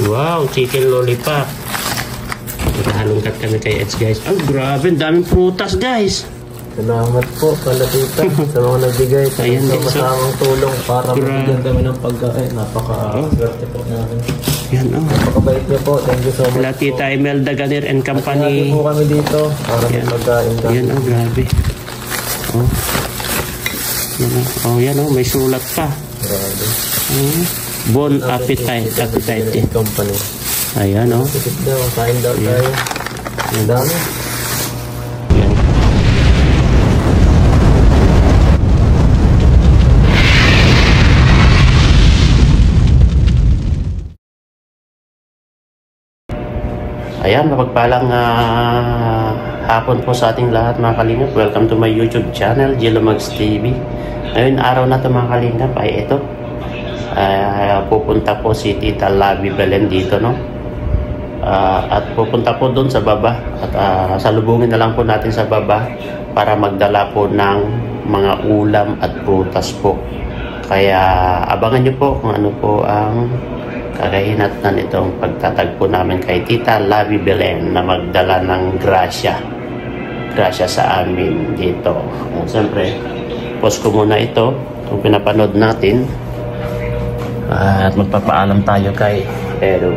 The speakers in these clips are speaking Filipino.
Wow, chicken lollipop. Nakahalungkat kami kay Edge guys. Oh, grabe, daming prutas guys. Salamat po pala tita sa mga nagbigay sa masamang tulong para mabigyan kami ng pagkain. Napaka-swerte po namin. Yan, oh. Napakabait niyo po. Thank you so much Wala Tita Imelda Ganer and Company. Lagi po kami dito para may pagkain kami. Yan, oh, grabe. Oh. Yan, oh. Oh, yan, oh, may sulat pa. Grabe. Bon appetite. Company. Ayan, oh. Sit daw, kain daw tayo. Ang dami. Yan. Ayan, mapagpalang hapon po sa ating lahat mga kalingap. Welcome to my YouTube channel, Jilomags TV. Ngayon araw na ito mga kalingap ay ito. Pupunta po si Tita Labi Belen dito, no? At pupunta po doon sa baba. At salubungin na lang po natin sa baba para magdala po ng mga ulam at prutas po. Kaya abangan nyo po kung ano po ang kakahinatnan itong pagtatagpo namin kay Tita Labi Belen na magdala ng grasya sa amin dito. At siyempre, post ko muna ito kung pinapanood natin at magpapaalam tayo kay Pero.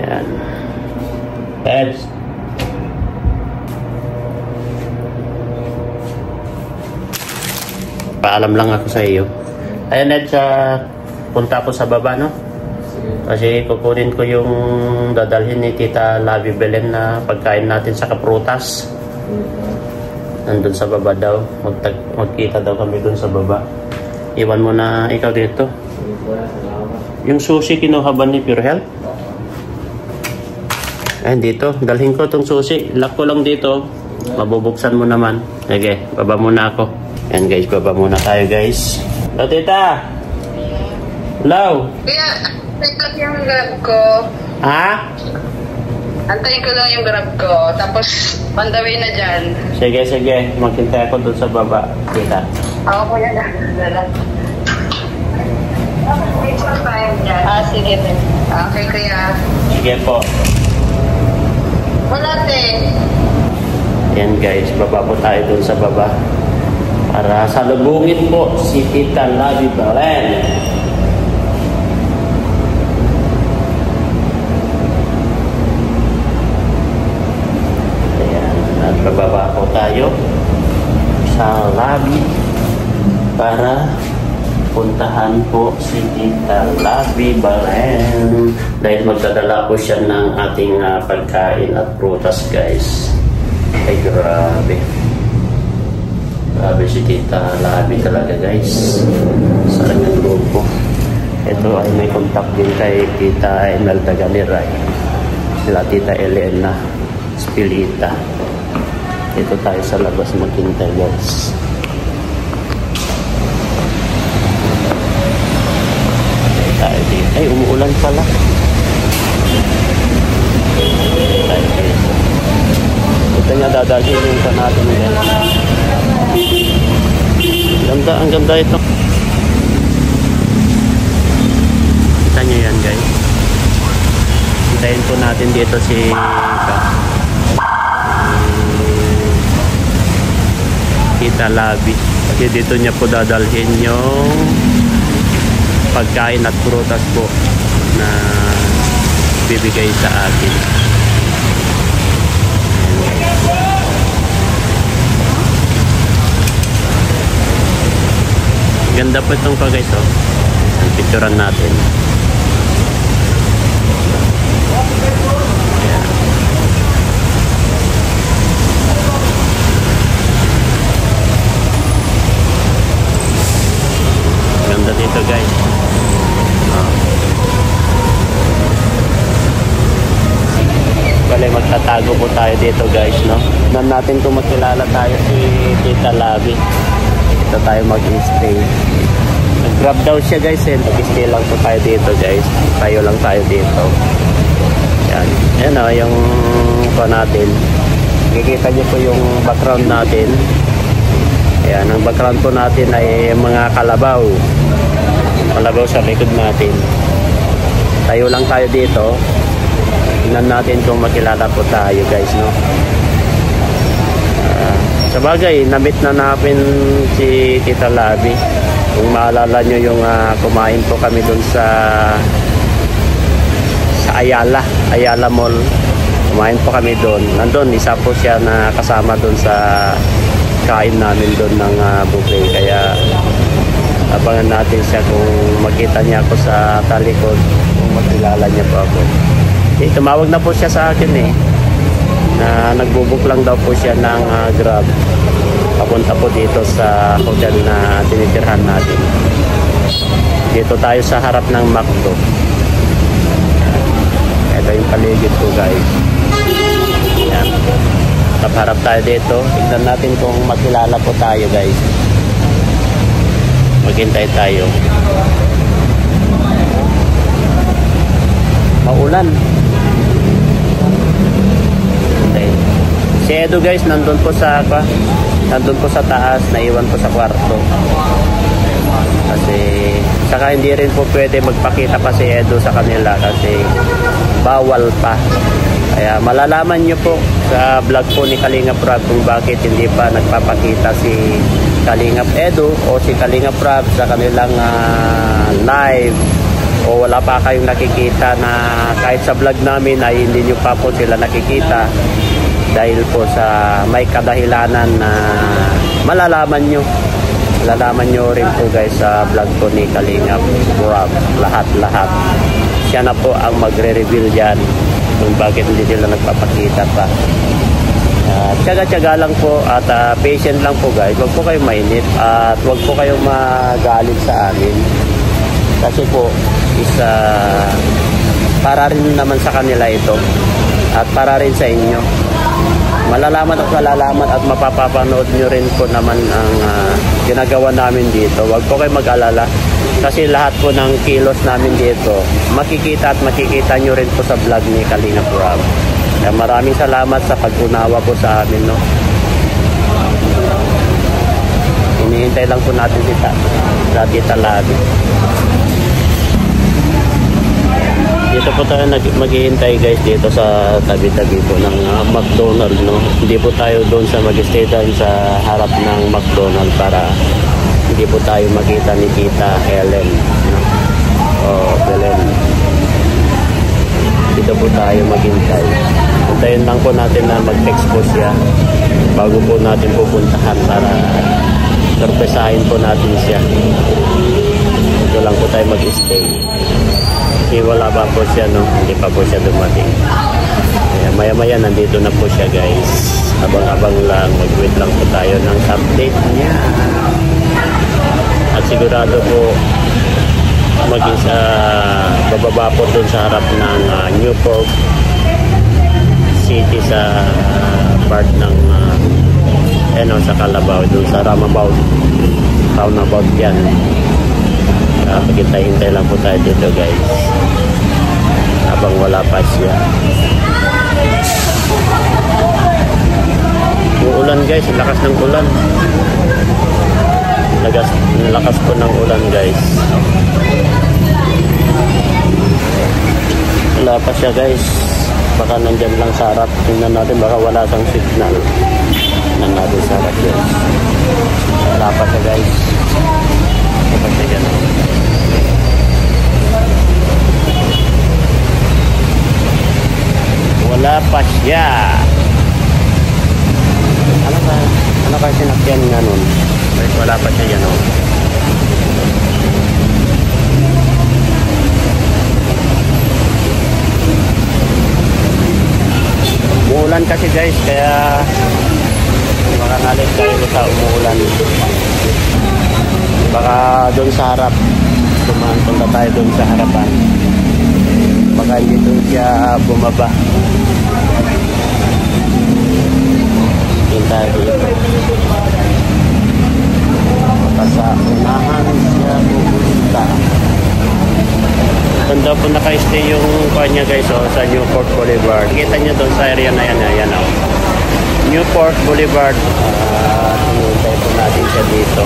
Yan. Eds. Paalam lang ako sa iyo. Ayan, Ed, punta ako sa baba, no? Kasi kukunin ko yung dadalhin ni Tita Labi Belen na pagkain natin sa kaprutas. Nandun sa baba daw. Magkita daw kami dun sa baba. Iwan mo na ikaw dito. Yung sushi kinuha ba ni Pure Health? Ayan, dito. Dalhin ko itong sushi. Lock ko lang dito. Mabubuksan mo naman. Okay, baba muna ako. Ayan guys, baba muna tayo guys. Hello, Tita! Hello! Kaya, antay yung grab ko. Ha? Antayin ko lang yung grab ko. Tapos, pandawin na dyan. Sige. Maghintay ako doon sa baba, Tita. Ako po yan. Wait for time dyan. Sige. Okay, kuya. Sige po. Wala, te. Ayan guys, baba po tayo doon sa baba. Para salubungin po si Tita Labi Belen. Ayan, at bababa po tayo sa Labi para puntahan po si Tita Labi Belen. Dahil magdadala po siya ng ating pagkain at prutas guys. Ay grabe. Grabe si Tita Labi talaga guys. Sa kanyang grupo. Ito ay may contact din kay Tita Imelda Ganer. Sila Tita Elena Spilita. Ito tayo sa labas maghintay guys. Tayo dito. Ay, umuulan pala. Tayo dito. Ito nga dadalhin yung sa natin guys. Ang ganda ito. Kita nyo yan guys. Hintayin po natin dito si Tita Labi. Kasi dito niya po dadalhin yung pagkain at prutas po na bibigay sa atin. Ganda po itong guys, oh. Ang picturean natin. Ayan. Ganda dito guys. Oh. Bale, magtatago po tayo dito guys, no? Doon natin kung makilala tayo si Tita Labi. Dito tayo mag-stay. Nag-grab daw siya guys, mag-stay lang po tayo dito guys. Tayo lang tayo dito. Yan. Yan o, yung pa natin. Makikita nyo po yung background natin. Ayan, ang background po natin ay mga kalabaw. Kalabaw sa likod natin. Tayo lang tayo dito. Tingnan natin kung makilala po tayo guys, no? Sa bagay, namit na namin si Tita Labi. Kung maalala nyo yung kumain po kami dun sa Ayala Mall. Kumain po kami doon. Nandun, isa po siya na kasama doon sa kain namin doon ng buffet. Kaya abangan natin siya kung makita niya ako sa talikod, kung makilala niya po ako. Tumawag na po siya sa akin na nagbubuk lang daw po siya ng Grab. Papunta po dito sa hotel na tinitirhan natin. Dito tayo sa harap ng McDo. Ito yung paligid ko guys. Yan. Harap tayo dito. Tignan natin kung makilala po tayo guys. Maghintay tayo. Maulan. Okay. Si Edo guys nandun po sa taas. Naiwan po sa kwarto. Kasi saka hindi rin po pwede magpakita pa si Edo sa kanila kasi bawal pa. Kaya malalaman nyo po sa vlog po ni Kalingap Rob kung bakit hindi pa nagpapakita si Kalingap Edo o si Kalingap Rob sa kanilang live, o wala pa kayong nakikita na kahit sa vlog namin ay hindi nyo pa po sila nakikita dahil po sa may kadahilanan na malalaman nyo rin po guys sa vlog po ni Kalingap Rob. Lahat siya na po ang magre-reveal dyan kung bakit hindi sila nagpapakita pa. Tiyaga-tiyaga lang po at patient lang po guys. Huwag po kayong mainit at huwag po kayong magalit sa amin kasi po para rin naman sa kanila ito at para rin sa inyo. Malalaman at mapapapanood nyo rin po naman ang ginagawa namin dito. Huwag po kayo mag-alala kasi lahat po ng kilos namin dito makikita nyo rin po sa vlog ni Kalingap Rob. Kaya maraming salamat sa pag-unawa po sa amin, no? Hinihintay lang po natin si Tita Labi. Dito po tayo maghihintay guys dito sa tabi-tabi po ng McDonald's, no? Hindi po tayo doon sa mag-stay doon sa harap ng McDonald's para hindi po tayo makita ni Tita Helen, no? O Belen. Dito po tayo maghintay. Hintayin lang po natin na mag-text po siya bago po natin pupuntahan para surpresahin po natin siya. Dito lang po tayo mag-stay. Kasi wala pa po siya, no? Hindi pa po siya dumating. Kaya maya-maya nandito na po siya guys. Abang-abang lang. Mag-wait lang po tayo ng update niya. At sigurado po bababa po dun sa harap ng Newport City sa part ng sa Calabao, dun sa roundabout yan. Paghintay-hintay lang po tayo dito guys habang wala pa siya. Uulan guys, lakas ng ulan. Lakas po ng ulan guys. Wala pa siya guys. Baka nandyan lang sa harap. Tingnan natin, baka wala sang signal. Tingnan natin sa harap guys. Wala pa siya guys. Wala pa siya dyan. Wala pa siya. Ano ka sinakyan nga nun? Wala pa siya yan, oh. Umuulan kasi guys, kaya makakalit tayo sa umuulan. Baka doon sa harap, punta tayo doon sa harapan. Baka hindi doon siya bumaba. Kita dito. Baka sa unahan siya pupunta. Ganda po naka-stay yung kanya guys, oh, sa Newport Boulevard. Kita nyo doon sa area na yan, ayan, oh. Newport Boulevard. Hinihintay po natin siya dito.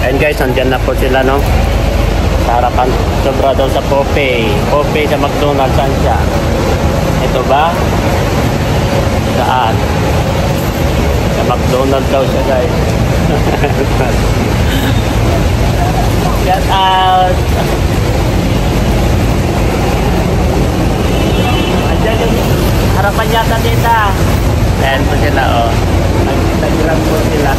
And guys, andyan na po sila, no? Sa harapan, sobra daw sa Popeye. Popeye sa McDonald's, saan siya? Ito ba? Saan? Sa McDonald's daw siya, guys. Get out! Andyan yung harapan yata dita. Ayan po sila, oh. Nag-instagram po sila.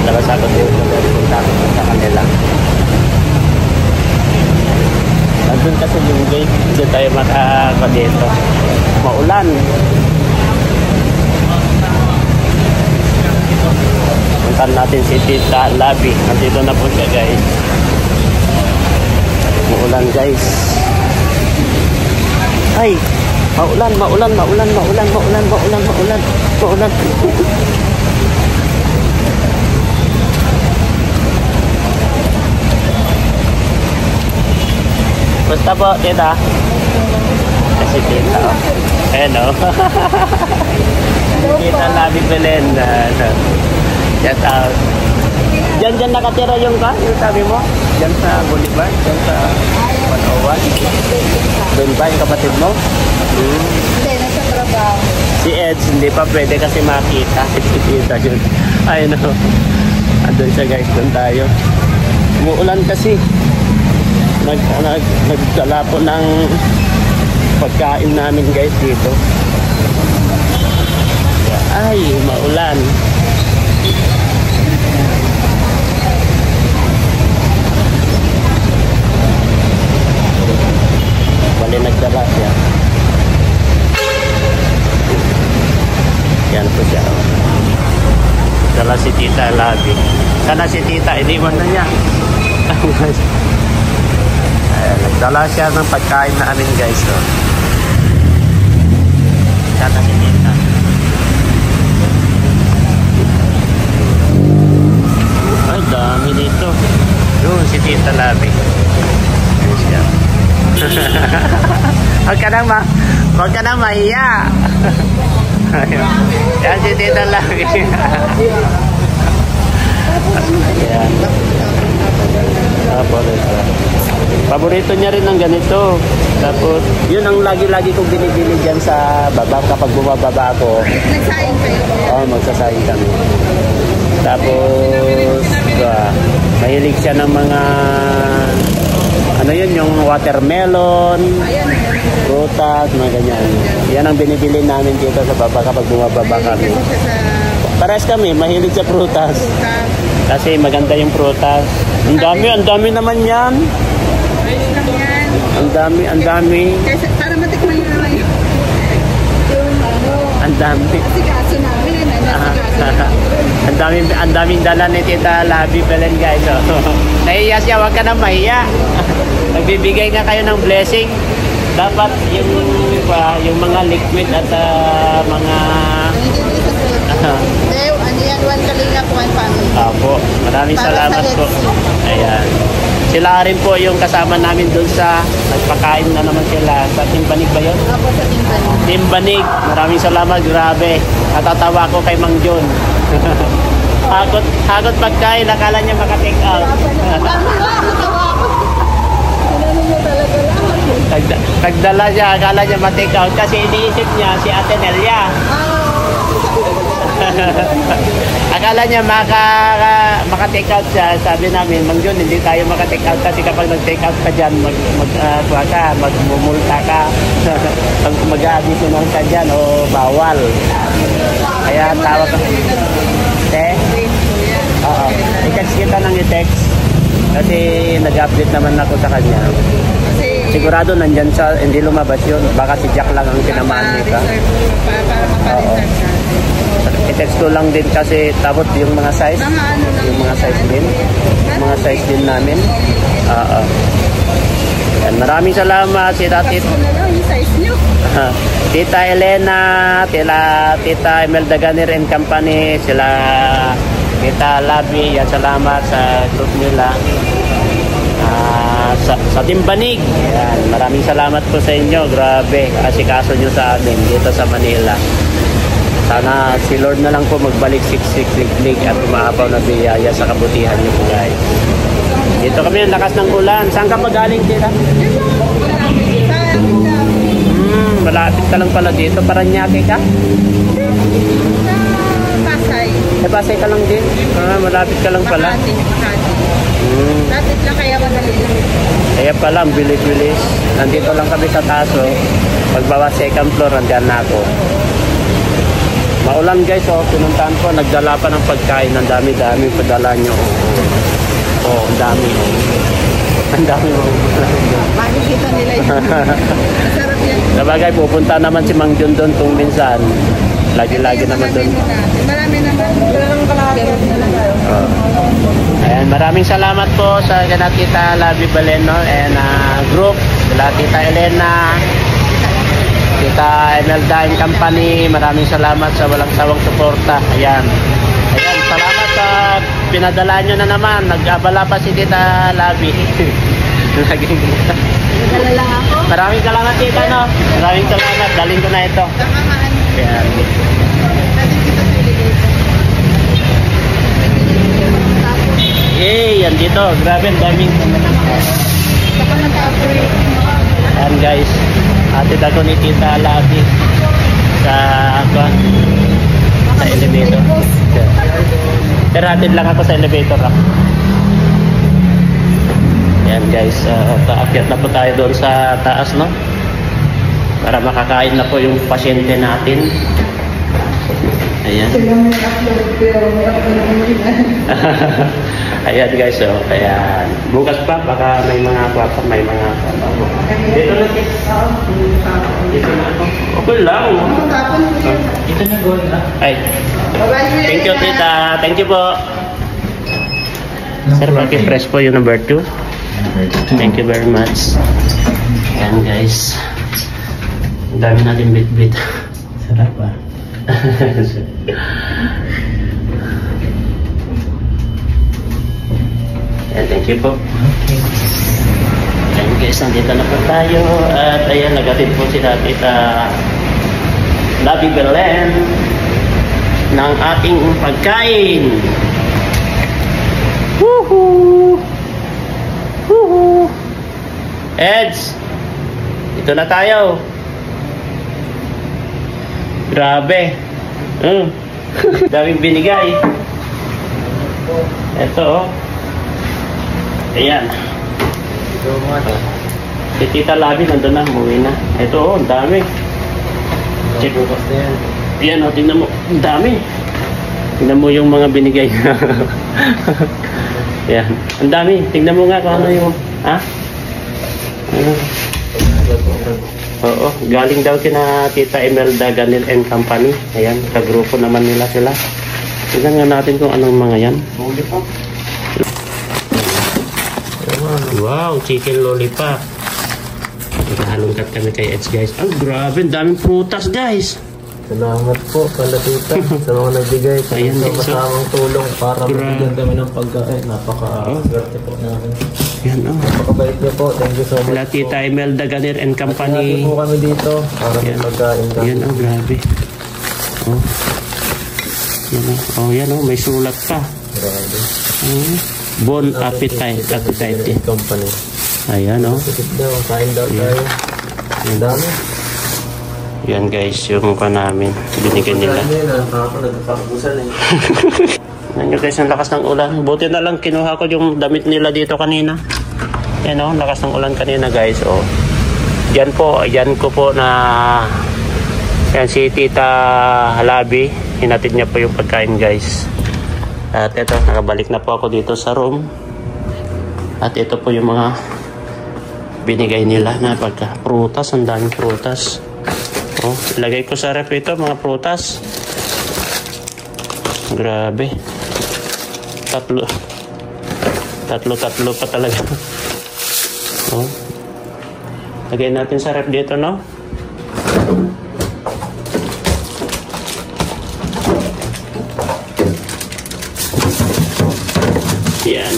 Labas ako dito, punta ako sa kanila. Nandun kasi yung gate, hindi tayo makaka dito. Maulan. Puntan natin si Tita Labi. Nandito na po siya, guys. Maulan, guys. Ay! Maulan. Basta po, Tita. Kasi Tita, oh. Ayan, oh. Tita Labi Belen. Shout out. Diyan nakatira yung sabi mo? Diyan sa Boulevard? Diyan sa 101? Doon ba yung kapatid mo? Hindi, nasa trabaho. Si Eds, hindi pa pwede kasi makita. Kita yun. Ayun, oh. Andun siya, guys. Doon tayo. Umuulan kasi. Nagdala po ng pagkain namin, guys, dito. Ay, maulan. Bali nagdala siya. Yan po siya. Dala si Tita Labi. Sana si Tita, iniwan na niya. Nagdala siya ng pagkain namin, guys. So. Sana si Tita. Ay, dami dito. Doon si Tita Labi. Ayun siya. Huwag ka nang mahiya. Yan si Tita Labi. Ayan. Paborito niya rin ng ganito. Tapos, yun ang lagi-lagi kong binibili dyan sa baba kapag bumababa ako. Nagsaing kayo? Oo, magsasaing kami. Tapos, mahilig siya ng mga ano yun, yung watermelon, prutas, mga ganyan. Yan ang binibili namin dito sa baba kapag bumababa kami. Pares kami, mahilig sa prutas. Kasi maganda yung prutas. Ang dami naman yan. Ang dami. Para matikman nyo naman yun. Ang dami. Kasi kaso namin, ang daming dala ni Tita Labi Belen, guys. Nahiya siya, wag ka na mahiya. Nagbibigay nga kayo ng blessing. Dapat yung mga liquid at mga ano yan, one kalingap, one family. Apo, maraming salamat po. Ayan. Sila rin po yung kasama namin dun sa nagpakain na naman sila. Sa Timbanig ba yun? Apo, sa Timbanig. Timbanig. Maraming salamat. Grabe. Natatawa ko kay Mang John. Hagot pagkain. Akala niya maka-take out. Nagdala siya. Akala niya ma-take out. Kasi iniisip niya si Ate Nelia. Akala niya maka-take out siya. Sabi namin, Mang John, hindi tayo maka-take out kasi kapag nag-take out ka dyan, magmumulta ka. Mag-a-additional ka dyan o bawal. Kaya tawag ka. Oo. I-text kita ng i-text. Kasi nag-update naman ako sa kanya. Sigurado nandyan siya, hindi lumabas yun. Baka si Jack lang ang tinamaan nito. Oo. I-text ko lang din kasi tapos yung mga size. Yung mga size din. Mga size din namin. Oo. Maraming salamat si Tita Elena, Tita Imelda Ganir and Company, sila Tita Labi, yan salamat sa group nila. sa Timbanig. Ayan, maraming salamat po sa inyo. Grabe, asikaso nyo sa amin dito sa Manila. Sana si Lord na lang po magbalik siksik-lig at umaapaw na biyaya sa kabutihan nyo po guys. Dito kami ang lakas ng ulan. Saan ka magaling dito? Malapit ka lang pala dito. Paranaque ka? Pasay. Pasay ka lang din? Malapit ka lang pala. Lapit lang kaya madali. Kaya pala, ang bilis-bilis. Nandito lang kami sa taso. Pagbawa second floor, nandiyan na ako. Maulan guys, pinuntahan ko. Nagdala pa ng pagkain. Ang dami-dami padala nyo. Ang dami. Ang dami mo. Makikita nila yun. Masarap yan. Sabagay, pupunta naman si Mang Jun doon kung minsan. Lagi-lagi naman doon. Marami naman. Ayan, maraming salamat po sa Tita Labi Baleno and group. Sila Tita Elena, Tita Emelda and Company. Maraming salamat sa walang sawang suporta. Ayan. Ayan, salamat sa pinadala nyo na naman. Nag-abala pa si Tita Labi. Nagdala lang ako. Maraming salamat Tita, no? Maraming salamat. Daling ko na ito. Ayan. Yay! Yan dito. Grabe, ang daming. Ayan guys. Atid ako ni Tita Labi sa elevator. Pero atid lang ako sa elevator. Ayan guys. Paakyat na po tayo doon sa taas, no? Para makakain na po yung pasyente natin. Ayan. Ayan guys, ayan. Bukas pa, baka may mga kwapa, may mga dito na dito na ako. Okay lang. Dito na go na. Ay. Thank you Tita. Thank you po. Sir, paki-press po yung number 2. Thank you very much. Ayan guys. Ang dami natin bit-bit. Sarap ba? Thank you po. Okay. Ayan guys, nandito na po tayo. At ayan, nagatid po sila Tita Labi Belen ng ating pagkain. Woohoo! Woohoo! Eds! Ito na tayo. Grabe. Daming binigay. Ito Ayan. Si Tita Labi nandun na, umuwi na. Ito ang dami. Check. Ayan tingnan mo. Ang dami. Tingnan mo yung mga binigay. Ayan. Ang dami. Tingnan mo nga kung ano yung Oo, galing daw kina Tita Emelda Ganil and Company. Ayan, kagrupo naman nila sila. Tignan nga natin kung anong mga yan. Wow, chicken lollipop. Nakahalungkat kami kay Edge guys. Ang grabe, daming prutas guys. Salamat po pala Tita sa mga nagbigay sa masamang tulong para mabigyan kami ng pagkain. Napaka-swerte po namin. Yan napakabait niyo po. Thank you so much. Sila Tita Emelda Ganir and Company. At po kami dito para may pagkain kami. Yan grabe. Yan may sulat pa. Grabe. Bon appetite. Company. Ayan Sit daw, kain daw tayo. Ang dami. Yan guys, yung pa namin. Binigyan nila. Yan guys, ang lakas ng ulan. Buti na lang kinuha ko yung damit nila dito kanina. Yan lakas ng ulan kanina guys. Yan ko po na yan si Tita Labi. Hinatid niya po yung pagkain guys. At ito, nakabalik na po ako dito sa room. At ito po yung mga binigay nila na prutas. Ang daming prutas. Ilagay ko sa ref ito mga prutas. Grabe. Tatlo pa talaga. Lagay natin sa ref dito, no? Yan.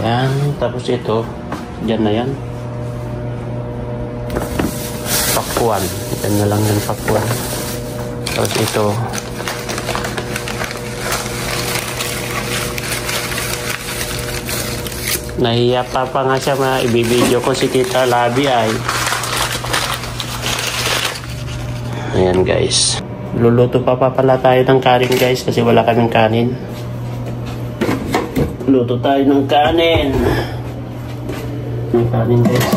Ayan, tapos ito, dyan na yan. Pakwan. Dyan na lang yung pakwan. Tapos ito, nahiya pa nga siya ibibideo ko si Tita Labi ay. Ayan guys. Luluto pa pala tayo ng kanin guys kasi wala kaming kanin. Luto tayo ng kanin. Ng kanin guys.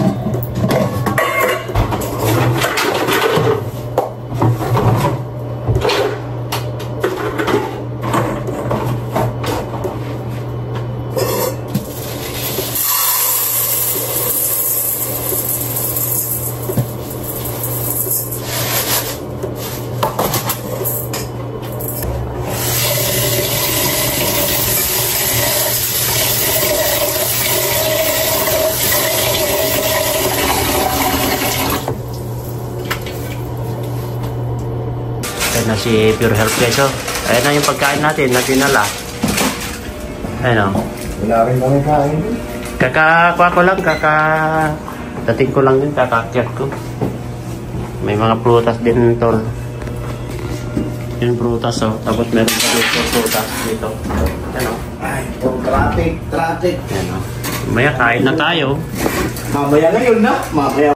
Na si Pure Health guys, oh. Ayan na yung pagkain natin na dinala. Ayan, oh. Wala rin kami kain. Kakakuha ko lang, dating ko lang din, kakakyat ko. May mga prutas din, tol. Yung prutas, oh. Tapos meron pa dito prutas dito. Ayan, oh. Ay, traffic. Ayan, oh. Maya, kain na tayo. Mamaya ngayon na. Mamaya.